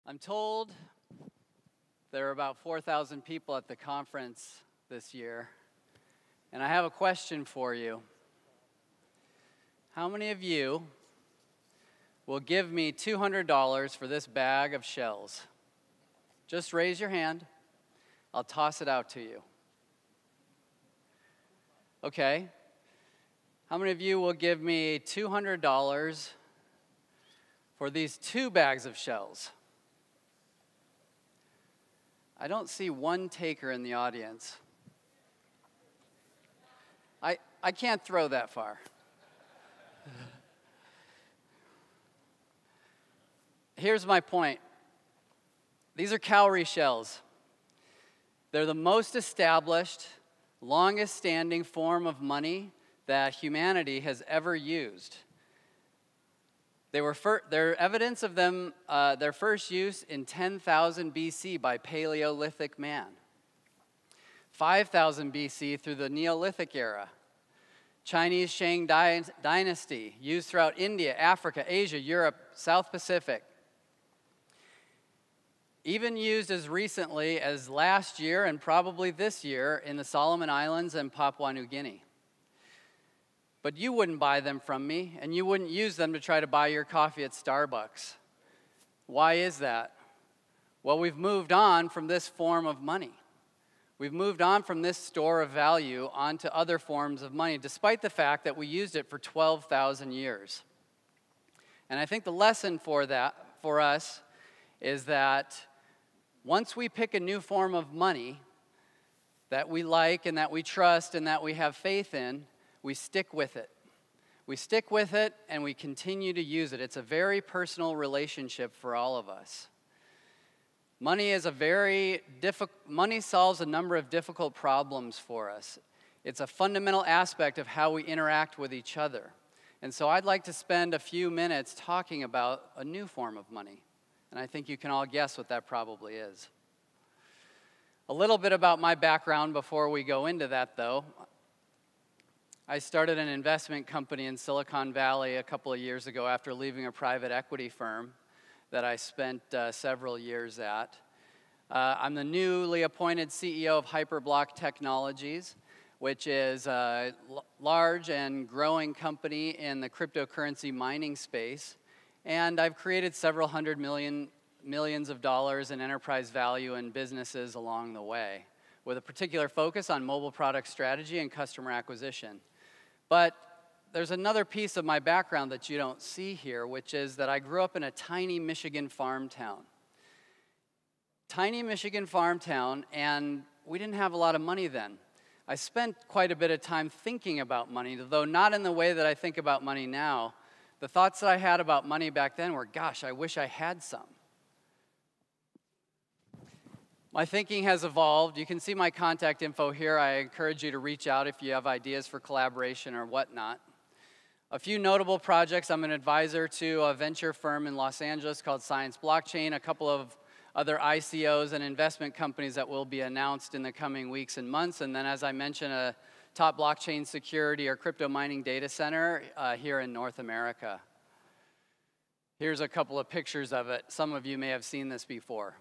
I'm told there are about 4,000 people at the conference this year, and I have a question for you. How many of you will give me $200 for this bag of shells? Just raise your hand. I'll toss it out to you. Okay. How many of you will give me $200 for these 2 bags of shells? I don't see one taker in the audience. I can't throw that far. Here's my point. These are cowrie shells. They're the most established, longest standing form of money that humanity has ever used. They're evidence of them, their first use in 10,000 BC by Paleolithic man. 5,000 BC through the Neolithic era. Chinese Shang dynasty, used throughout India, Africa, Asia, Europe, South Pacific. Even used as recently as last year and probably this year in the Solomon Islands and Papua New Guinea. But you wouldn't buy them from me, and you wouldn't use them to try to buy your coffee at Starbucks. Why is that? Well, we've moved on from this form of money. We've moved on from this store of value onto other forms of money, despite the fact that we used it for 12,000 years. And I think the lesson for us is that once we pick a new form of money that we like and that we trust and that we have faith in, we stick with it. We stick with it and we continue to use it. It's a very personal relationship for all of us. Money solves a number of difficult problems for us. It's a fundamental aspect of how we interact with each other. And so I'd like to spend a few minutes talking about a new form of money. And I think you can all guess what that probably is. A little bit about my background before we go into that, though. I started an investment company in Silicon Valley a couple of years ago after leaving a private equity firm that I spent several years at. I'm the newly appointed CEO of Hyperblock Technologies, which is a large and growing company in the cryptocurrency mining space. And I've created several millions of dollars in enterprise value in businesses along the way, with a particular focus on mobile product strategy and customer acquisition. But there's another piece of my background that you don't see here, which is that I grew up in a tiny Michigan farm town. Tiny Michigan farm town, and we didn't have a lot of money then. I spent quite a bit of time thinking about money, though not in the way that I think about money now. The thoughts that I had about money back then were, gosh, I wish I had some. My thinking has evolved. You can see my contact info here. I encourage you to reach out if you have ideas for collaboration or whatnot. A few notable projects. I'm an advisor to a venture firm in Los Angeles called Science Blockchain, a couple of other ICOs and investment companies that will be announced in the coming weeks and months. And then, as I mentioned, a top blockchain security or crypto mining data center here in North America. Here's a couple of pictures of it. Some of you may have seen this before.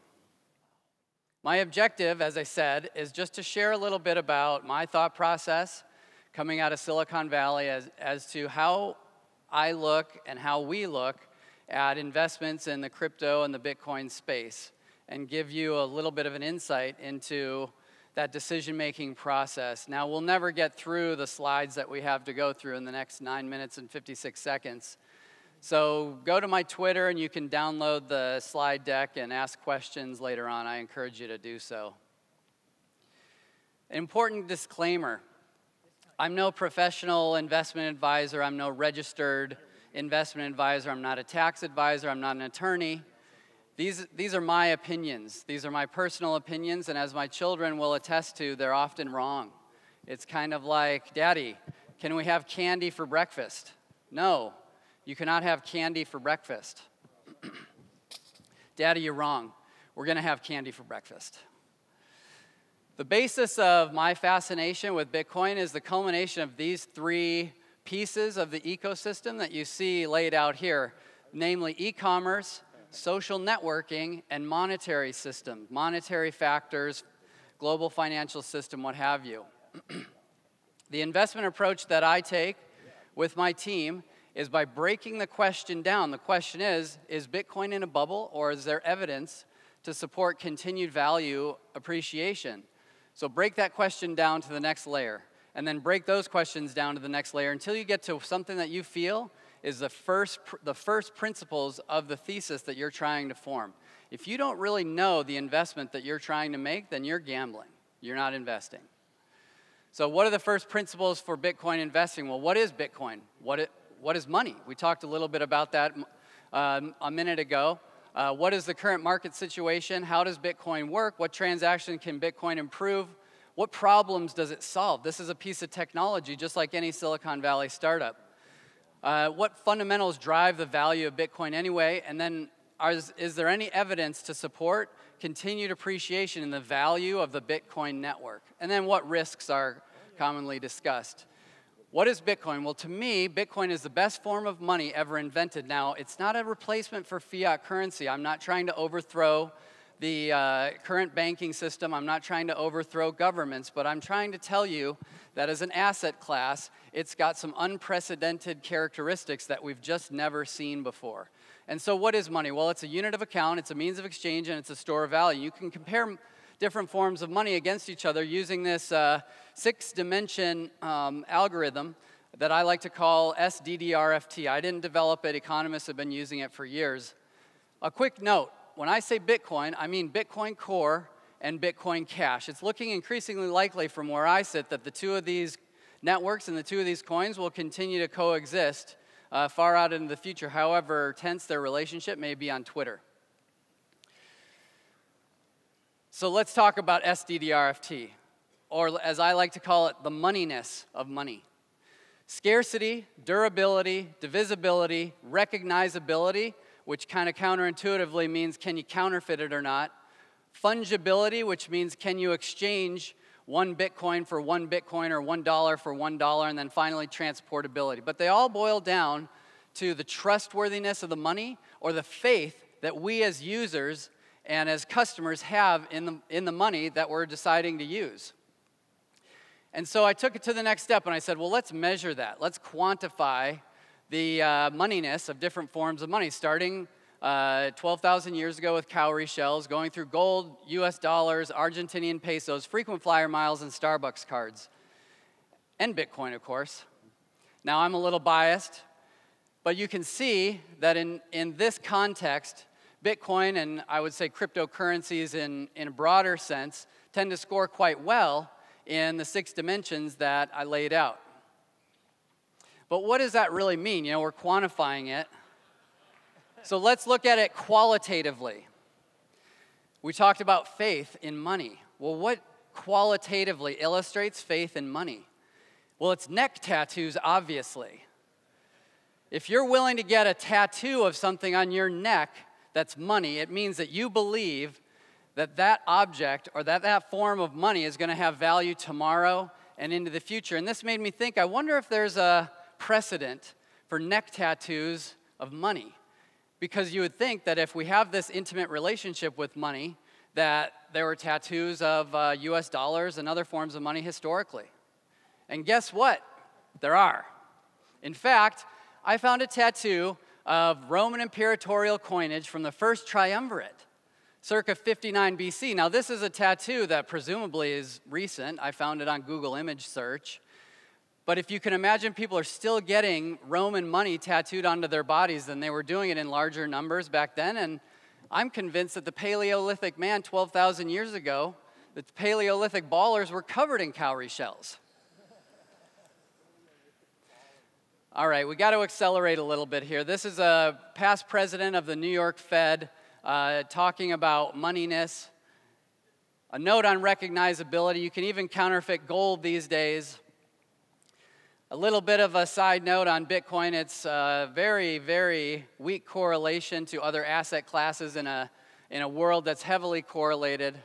My objective, as I said, is just to share a little bit about my thought process coming out of Silicon Valley as to how I look and how we look at investments in the crypto and the Bitcoin space, and give you a little bit of an insight into that decision-making process. Now, we'll never get through the slides that we have to go through in the next 9 minutes and 56 seconds. So go to my Twitter and you can download the slide deck and ask questions later on. I encourage you to do so. An important disclaimer. I'm no professional investment advisor. I'm no registered investment advisor. I'm not a tax advisor. I'm not an attorney. These are my opinions. These are my personal opinions, and as my children will attest to, they're often wrong. It's kind of like, Daddy, can we have candy for breakfast? No. You cannot have candy for breakfast. Daddy, you're wrong. We're going to have candy for breakfast. The basis of my fascination with Bitcoin is the culmination of these 3 pieces of the ecosystem that you see laid out here, namely e-commerce, social networking, and monetary system, monetary factors, global financial system, what have you. The investment approach that I take with my team is by breaking the question down. The question is Bitcoin in a bubble, or is there evidence to support continued value appreciation? So break that question down to the next layer, and then break those questions down to the next layer until you get to something that you feel is the first principles of the thesis that you're trying to form. If you don't really know the investment that you're trying to make, then you're gambling. You're not investing. So what are the first principles for Bitcoin investing? Well, what is Bitcoin? What is money? We talked a little bit about that a minute ago. What is the current market situation? How does Bitcoin work? What transaction can Bitcoin improve? What problems does it solve? This is a piece of technology just like any Silicon Valley startup. What fundamentals drive the value of Bitcoin anyway? And then is there any evidence to support continued appreciation in the value of the Bitcoin network? And then what risks are commonly discussed? What is Bitcoin? Well, to me, Bitcoin is the best form of money ever invented. Now, it's not a replacement for fiat currency. I'm not trying to overthrow the current banking system. I'm not trying to overthrow governments, but I'm trying to tell you that as an asset class, it's got some unprecedented characteristics that we've just never seen before. And so what is money? Well, it's a unit of account, it's a means of exchange, and it's a store of value. You can compare different forms of money against each other using this 6-dimension algorithm that I like to call SDDRFT. I didn't develop it. Economists have been using it for years. A quick note, when I say Bitcoin, I mean Bitcoin Core and Bitcoin Cash. It's looking increasingly likely from where I sit that the two of these networks and the two of these coins will continue to coexist far out into the future, however tense their relationship may be on Twitter. So let's talk about SDDRFT, or as I like to call it, the moneyness of money. Scarcity, durability, divisibility, recognizability, which kind of counterintuitively means can you counterfeit it or not. Fungibility, which means can you exchange one Bitcoin for one Bitcoin or $1 for $1, and then finally transportability. But they all boil down to the trustworthiness of the money or the faith that we as users and as customers have in the money that we're deciding to use. And so I took it to the next step and I said, well, let's measure that. Let's quantify the moneyness of different forms of money, starting 12,000 years ago with cowrie shells, going through gold, US dollars, Argentinian pesos, frequent flyer miles, and Starbucks cards. And Bitcoin, of course. Now, I'm a little biased, but you can see that in this context, Bitcoin and I would say cryptocurrencies in a broader sense tend to score quite well in the 6 dimensions that I laid out. But what does that really mean? You know, we're quantifying it. So let's look at it qualitatively. We talked about faith in money. Well, what qualitatively illustrates faith in money? Well, it's neck tattoos, obviously. If you're willing to get a tattoo of something on your neck that's money, it means that you believe that that object or that form of money is going to have value tomorrow and into the future. And this made me think, I wonder if there's a precedent for neck tattoos of money. Because you would think that if we have this intimate relationship with money, that there were tattoos of US dollars and other forms of money historically. And guess what? There are. In fact, I found a tattoo of Roman imperatorial coinage from the first triumvirate, circa 59 BC. Now, this is a tattoo that presumably is recent. I found it on Google image search. But if you can imagine, people are still getting Roman money tattooed onto their bodies, then they were doing it in larger numbers back then. And I'm convinced that the Paleolithic man 12,000 years ago, the Paleolithic ballers were covered in cowrie shells. All right, we got to accelerate a little bit here. This is a past president of the New York Fed talking about moneyness. A note on recognizability. You can even counterfeit gold these days. A little bit of a side note on Bitcoin. It's a very, very weak correlation to other asset classes in a world that's heavily correlated.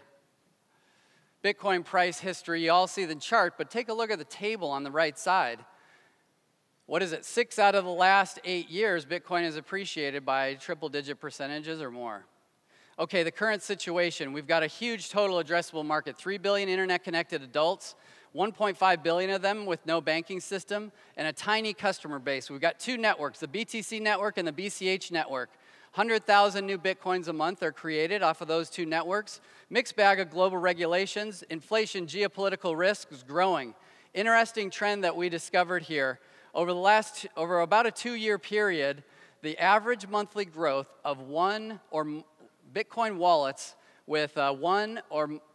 Bitcoin price history, you all see the chart, but take a look at the table on the right side. what is it, 6 out of the last 8 years, Bitcoin has appreciated by triple-digit percentages or more. Okay, the current situation, we've got a huge total addressable market, 3 billion internet-connected adults, 1.5 billion of them with no banking system, and a tiny customer base. We've got 2 networks, the BTC network and the BCH network. 100,000 new Bitcoins a month are created off of those 2 networks. Mixed bag of global regulations, inflation, geopolitical risk is growing. Interesting trend that we discovered here. Over about a 2-year period, the average monthly growth of Bitcoin wallets with one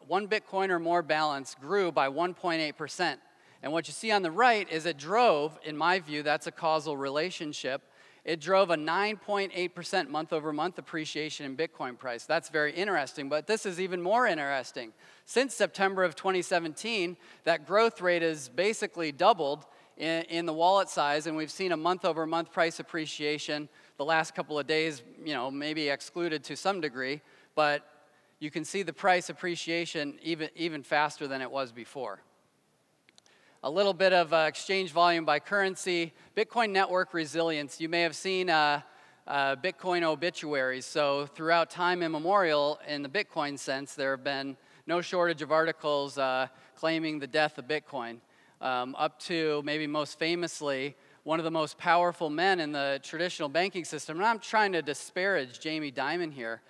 Bitcoin or more balance grew by 1.8%. And what you see on the right is it drove, in my view, that's a causal relationship, it drove a 9.8% month-over-month appreciation in Bitcoin price. That's very interesting, but this is even more interesting. Since September of 2017, that growth rate has basically doubled in the wallet size, and we've seen a month-over-month price appreciation the last couple of days, maybe excluded to some degree, but you can see the price appreciation even faster than it was before. A little bit of exchange volume by currency. Bitcoin network resilience. You may have seen Bitcoin obituaries. So throughout time immemorial, in the Bitcoin sense, there have been no shortage of articles claiming the death of Bitcoin. Up to maybe most famously, one of the most powerful men in the traditional banking system. And I'm trying to disparage Jamie Dimon here.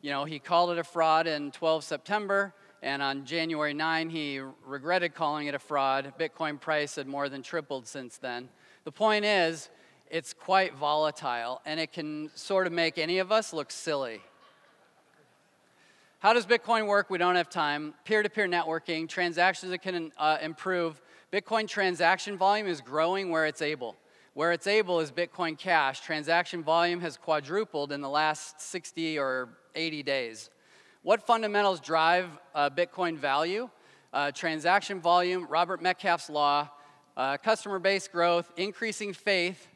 He called it a fraud in 12 September, and on January 9, he regretted calling it a fraud. Bitcoin price had more than tripled since then. The point is, it's quite volatile, and it can sort of make any of us look silly. How does Bitcoin work? We don't have time. Peer-to-peer networking, transactions that can improve. Bitcoin transaction volume is growing where it's able. Where it's able is Bitcoin Cash. Transaction volume has quadrupled in the last 60 or 80 days. What fundamentals drive Bitcoin value? Transaction volume, Robert Metcalfe's law, customer base growth, increasing faith.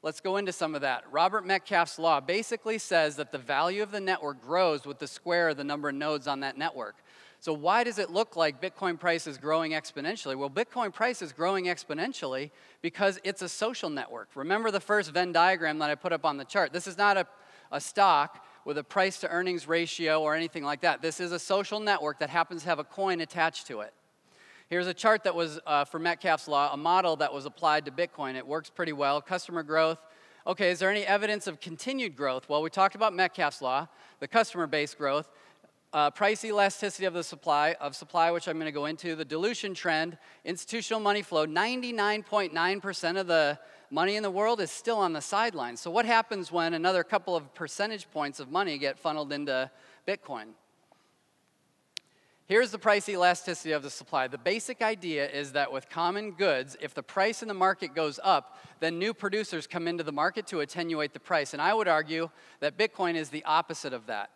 Let's go into some of that. Robert Metcalfe's law basically says that the value of the network grows with the square of the number of nodes on that network. So why does it look like Bitcoin price is growing exponentially? Well, Bitcoin price is growing exponentially because it's a social network. Remember the first Venn diagram that I put up on the chart. This is not a stock with a price to earnings ratio or anything like that. This is a social network that happens to have a coin attached to it. Here's a chart that was, for Metcalfe's law, a model that was applied to Bitcoin. It works pretty well. Customer growth. Okay, is there any evidence of continued growth? Well, we talked about Metcalfe's law, the customer base growth, price elasticity of the supply, which I'm going to go into, the dilution trend, institutional money flow. 99.9% of the money in the world is still on the sidelines. So what happens when another couple of percentage points of money get funneled into Bitcoin? Here's the price elasticity of the supply. The basic idea is that with common goods, if the price in the market goes up, then new producers come into the market to attenuate the price. And I would argue that Bitcoin is the opposite of that.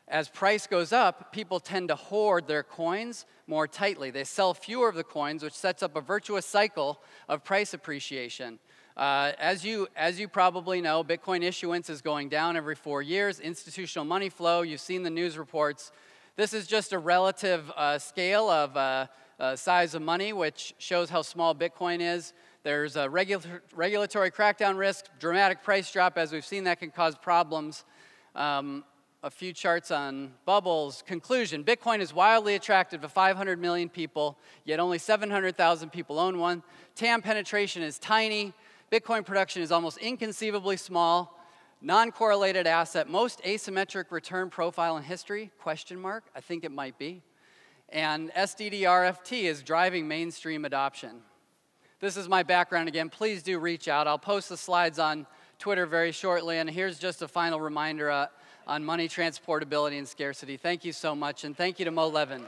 As price goes up, people tend to hoard their coins more tightly. They sell fewer of the coins, which sets up a virtuous cycle of price appreciation. As you probably know, Bitcoin issuance is going down every 4 years. Institutional money flow, you've seen the news reports. This is just a relative scale of size of money, which shows how small Bitcoin is. There's a regulatory crackdown risk, dramatic price drop. As we've seen, that can cause problems. A few charts on bubbles. Conclusion, Bitcoin is wildly attractive to 500 million people, yet only 700,000 people own one. TAM penetration is tiny. Bitcoin production is almost inconceivably small. Non-correlated asset, most asymmetric return profile in history, question mark, I think it might be. And SDDRFT is driving mainstream adoption. This is my background again. Please do reach out. I'll post the slides on Twitter very shortly, and here's just a final reminder on money transportability and scarcity. Thank you so much, and thank you to Mo Levin.